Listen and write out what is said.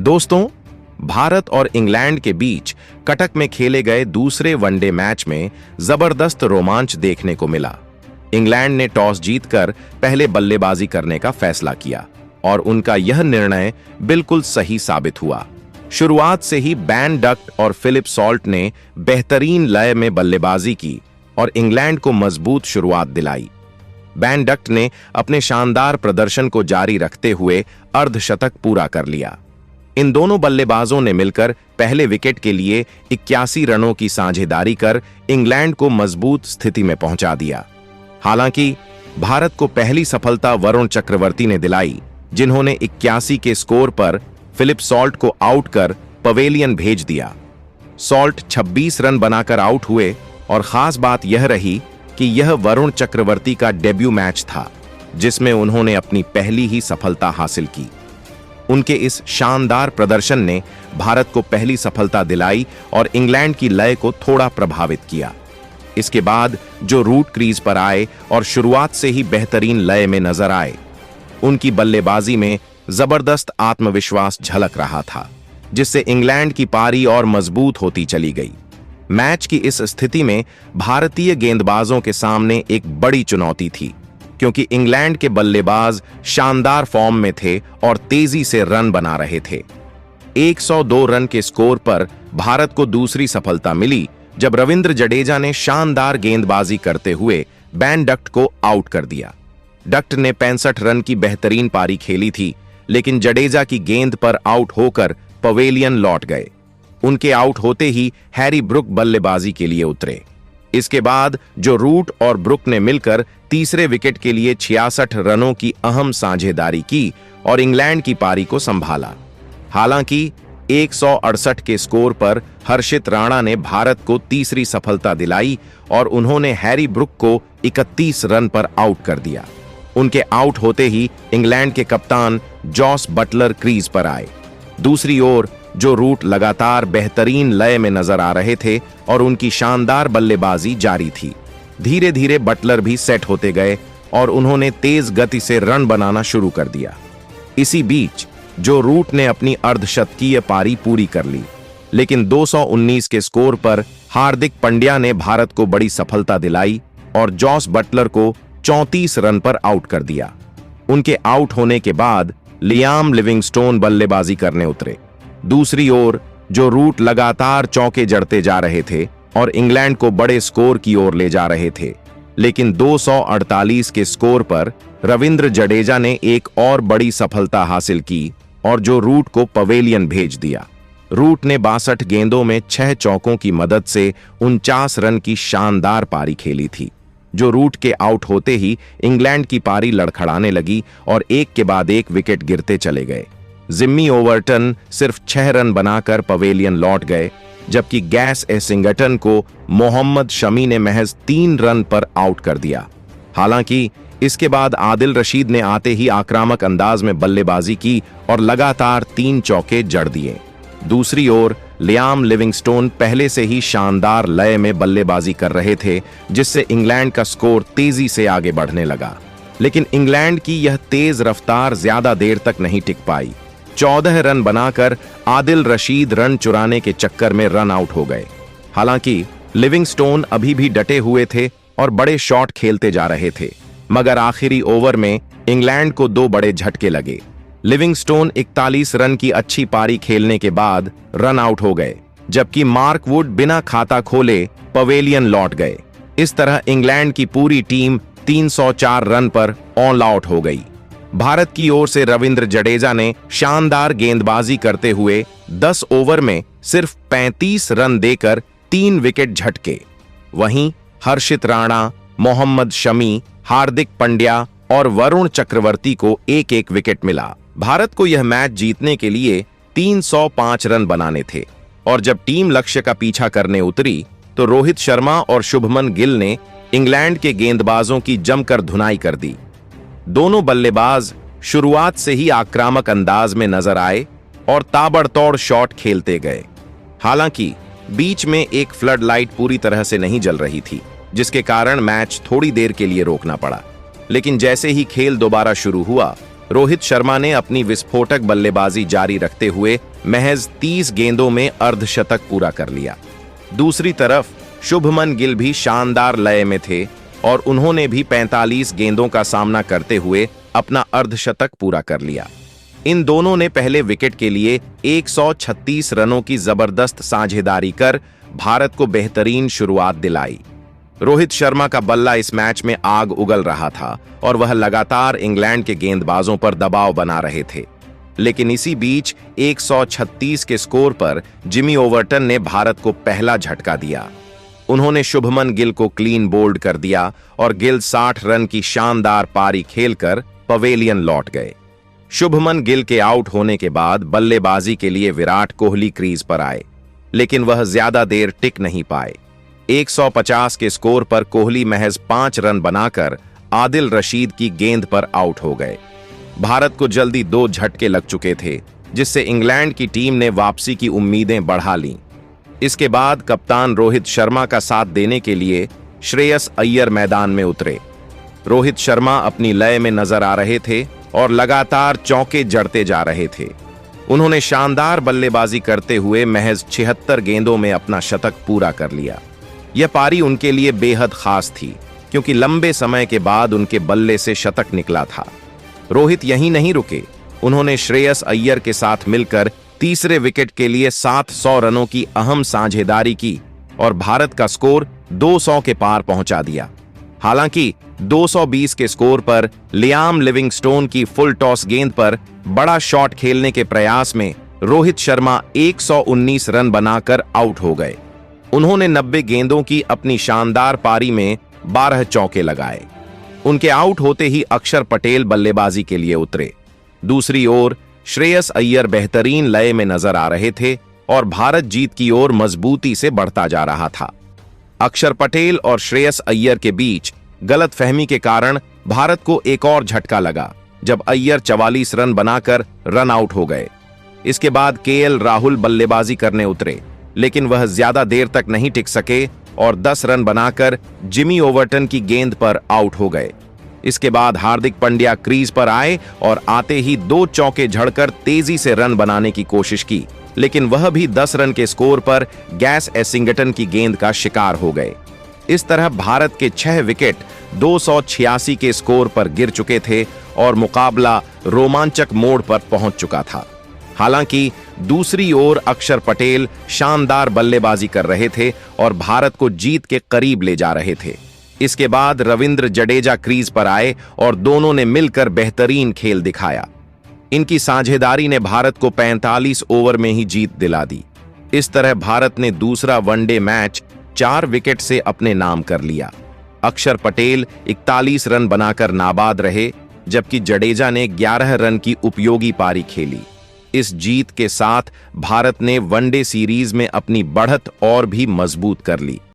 दोस्तों, भारत और इंग्लैंड के बीच कटक में खेले गए दूसरे वनडे मैच में जबरदस्त रोमांच देखने को मिला। इंग्लैंड ने टॉस जीतकर पहले बल्लेबाजी करने का फैसला किया और उनका यह निर्णय बिल्कुल सही साबित हुआ। शुरुआत से ही बैन डक्ट और फिलिप सॉल्ट ने बेहतरीन लय में बल्लेबाजी की और इंग्लैंड को मजबूत शुरुआत दिलाई। बैन डक्ट ने अपने शानदार प्रदर्शन को जारी रखते हुए अर्धशतक पूरा कर लिया। इन दोनों बल्लेबाजों ने मिलकर पहले विकेट के लिए 81 रनों की साझेदारी कर इंग्लैंड को मजबूत स्थिति में पहुंचा दिया। हालांकि भारत को पहली सफलता वरुण चक्रवर्ती ने दिलाई, जिन्होंने 81 के स्कोर पर फिलिप सॉल्ट को आउट कर पवेलियन भेज दिया। सॉल्ट 26 रन बनाकर आउट हुए और खास बात यह रही कि यह वरुण चक्रवर्ती का डेब्यू मैच था, जिसमें उन्होंने अपनी पहली ही सफलता हासिल की। उनके इस शानदार प्रदर्शन ने भारत को पहली सफलता दिलाई और इंग्लैंड की लय को थोड़ा प्रभावित किया। इसके बाद जो रूट क्रीज पर आए और शुरुआत से ही बेहतरीन लय में नजर आए, उनकी बल्लेबाजी में जबरदस्त आत्मविश्वास झलक रहा था, जिससे इंग्लैंड की पारी और मजबूत होती चली गई। मैच की इस स्थिति में भारतीय गेंदबाजों के सामने एक बड़ी चुनौती थी, क्योंकि इंग्लैंड के बल्लेबाज शानदार फॉर्म में थे और तेजी से रन बना रहे थे। 102 रन के स्कोर पर भारत को दूसरी सफलता मिली, जब रविंद्र जडेजा ने शानदार गेंदबाजी करते हुए बैन डक्ट को आउट कर दिया। डक्ट ने 65 रन की बेहतरीन पारी खेली थी, लेकिन जडेजा की गेंद पर आउट होकर पवेलियन लौट गए। उनके आउट होते ही हैरी ब्रुक बल्लेबाजी के लिए उतरे। इसके बाद जो रूट और ब्रुक ने मिलकर तीसरे विकेट के लिए 66 रनों की अहम साझेदारी की और इंग्लैंड की पारी को संभाला। हालांकि 168 के स्कोर पर हर्षित राणा ने भारत को तीसरी सफलता दिलाई और उन्होंने हैरी ब्रुक को 31 रन पर आउट कर दिया। उनके आउट होते ही इंग्लैंड के कप्तान जॉस बटलर क्रीज पर आए। दूसरी ओर जो रूट लगातार बेहतरीन लय में नजर आ रहे थे और उनकी शानदार बल्लेबाजी जारी थी। धीरे धीरे बटलर भी सेट होते गए और उन्होंने तेज गति से रन बनाना शुरू कर दिया। इसी बीच जो रूट ने अपनी अर्धशतकीय पारी पूरी कर ली, लेकिन 219 के स्कोर पर हार्दिक पांड्या ने भारत को बड़ी सफलता दिलाई और जॉस बटलर को 34 रन पर आउट कर दिया। उनके आउट होने के बाद लियाम लिविंगस्टोन बल्लेबाजी करने उतरे। दूसरी ओर जो रूट लगातार चौके जड़ते जा रहे थे और इंग्लैंड को बड़े स्कोर की ओर ले जा रहे थे, लेकिन 248 के स्कोर पर रविंद्र जडेजा ने एक और बड़ी सफलता हासिल की और जो रूट को पवेलियन भेज दिया। रूट ने 62 गेंदों में 6 चौकों की मदद से 49 रन की शानदार पारी खेली थी। जो रूट के आउट होते ही इंग्लैंड की पारी लड़खड़ाने लगी और एक के बाद एक विकेट गिरते चले गए। जिम्मी ओवर्टन सिर्फ 6 रन बनाकर पवेलियन लौट गए, जबकि गैस एसिंगटन को मोहम्मद शमी ने महज 3 रन पर आउट कर दिया। हालांकि इसके बाद आदिल रशीद ने आते ही आक्रामक अंदाज में बल्लेबाजी की और लगातार 3 चौके जड़ दिए। दूसरी ओर लियाम लिविंगस्टोन पहले से ही शानदार लय में बल्लेबाजी कर रहे थे, जिससे इंग्लैंड का स्कोर तेजी से आगे बढ़ने लगा। लेकिन इंग्लैंड की यह तेज रफ्तार ज्यादा देर तक नहीं टिक पाई। 14 रन बनाकर आदिल रशीद रन चुराने के चक्कर में रन आउट हो गए। हालांकि लिविंगस्टोन अभी भी डटे हुए थे और बड़े शॉट खेलते जा रहे थे, मगर आखिरी ओवर में इंग्लैंड को 2 बड़े झटके लगे। लिविंगस्टोन 41 रन की अच्छी पारी खेलने के बाद रन आउट हो गए, जबकि मार्क वुड बिना खाता खोले पवेलियन लौट गए। इस तरह इंग्लैंड की पूरी टीम 304 रन पर ऑल आउट हो गई। भारत की ओर से रविंद्र जडेजा ने शानदार गेंदबाजी करते हुए 10 ओवर में सिर्फ 35 रन देकर 3 विकेट झटके। वहीं हर्षित राणा, मोहम्मद शमी, हार्दिक पांड्या और वरुण चक्रवर्ती को एक एक विकेट मिला। भारत को यह मैच जीतने के लिए 305 रन बनाने थे और जब टीम लक्ष्य का पीछा करने उतरी तो रोहित शर्मा और शुभमन गिल ने इंग्लैंड के गेंदबाजों की जमकर धुनाई कर दी। दोनों बल्लेबाज शुरुआत से ही आक्रामक अंदाज में नजर आए और ताबड़तोड़ शॉट खेलते गए। हालांकि बीच में एक फ्लड लाइट पूरी तरह से नहीं जल रही थी, जिसके कारण मैच थोड़ी देर के लिए रोकना पड़ा। लेकिन जैसे ही खेल दोबारा शुरू हुआ, रोहित शर्मा ने अपनी विस्फोटक बल्लेबाजी जारी रखते हुए महज 30 गेंदों में अर्धशतक पूरा कर लिया। दूसरी तरफ शुभमन गिल भी शानदार लय में थे और उन्होंने भी 45 गेंदों का सामना करते हुए अपना अर्धशतक पूरा कर लिया। इन दोनों ने पहले विकेट के लिए 136 रनों की जबरदस्त साझेदारी कर भारत को बेहतरीन शुरुआत दिलाई। रोहित शर्मा का बल्ला इस मैच में आग उगल रहा था और वह लगातार इंग्लैंड के गेंदबाजों पर दबाव बना रहे थे। लेकिन इसी बीच 136 के स्कोर पर जिमी ओवर्टन ने भारत को पहला झटका दिया। उन्होंने शुभमन गिल को क्लीन बोल्ड कर दिया और गिल 60 रन की शानदार पारी खेलकर पवेलियन लौट गए। शुभमन गिल के आउट होने के बाद बल्लेबाजी के लिए विराट कोहली क्रीज पर आए, लेकिन वह ज्यादा देर टिक नहीं पाए। 150 के स्कोर पर कोहली महज 5 रन बनाकर आदिल रशीद की गेंद पर आउट हो गए। भारत को जल्दी 2 झटके लग चुके थे, जिससे इंग्लैंड की टीम ने वापसी की उम्मीदें बढ़ा लीं। इसके बाद कप्तान रोहित शर्मा का साथ देने के लिए श्रेयस अय्यर मैदान में उतरे। रोहित शर्मा अपनी लय में नजर आ रहे थे और लगातार चौके जड़ते जा रहे थे। उन्होंने शानदार बल्लेबाजी करते हुए महज 76 गेंदों में अपना शतक पूरा कर लिया। यह पारी उनके लिए बेहद खास थी, क्योंकि लंबे समय के बाद उनके बल्ले से शतक निकला था। रोहित यहीं नहीं रुके, उन्होंने श्रेयस अय्यर के साथ मिलकर तीसरे विकेट के लिए 700 रनों की अहम साझेदारी की और भारत का स्कोर 200 के पार पहुंचा दिया। हालांकि 220 के स्कोर पर लियाम लिविंगस्टोन की फुल टॉस गेंद पर बड़ा शॉट खेलने के प्रयास में रोहित शर्मा 119 रन बनाकर आउट हो गए। उन्होंने 90 गेंदों की अपनी शानदार पारी में 12 चौके लगाए। उनके आउट होते ही अक्षर पटेल बल्लेबाजी के लिए उतरे। दूसरी ओर श्रेयस अय्यर बेहतरीन लय में नजर आ रहे थे और भारत जीत की ओर मजबूती से बढ़ता जा रहा था। अक्षर पटेल और श्रेयस अय्यर के बीच गलतफहमी के कारण भारत को एक और झटका लगा, जब अय्यर 44 रन बनाकर रन आउट हो गए। इसके बाद केएल राहुल बल्लेबाजी करने उतरे, लेकिन वह ज्यादा देर तक नहीं टिक सके और 10 रन बनाकर जिमी ओवर्टन की गेंद पर आउट हो गए। इसके बाद हार्दिक पांड्या क्रीज पर आए और आते ही 2 चौके झड़कर तेजी से रन बनाने की कोशिश की, लेकिन वह भी 10 रन के स्कोर पर गैस एसिंगटन की गेंद का शिकार हो गए। इस तरह भारत के 6 विकेट 286 के स्कोर पर गिर चुके थे और मुकाबला रोमांचक मोड़ पर पहुंच चुका था। हालांकि दूसरी ओर अक्षर पटेल शानदार बल्लेबाजी कर रहे थे और भारत को जीत के करीब ले जा रहे थे। इसके बाद रविंद्र जडेजा क्रीज पर आए और दोनों ने मिलकर बेहतरीन खेल दिखाया। इनकी साझेदारी ने भारत को 45 ओवर में ही जीत दिला दी। इस तरह भारत ने दूसरा वनडे मैच 4 विकेट से अपने नाम कर लिया। अक्षर पटेल 41 रन बनाकर नाबाद रहे, जबकि जडेजा ने 11 रन की उपयोगी पारी खेली। इस जीत के साथ भारत ने वनडे सीरीज में अपनी बढ़त और भी मजबूत कर ली।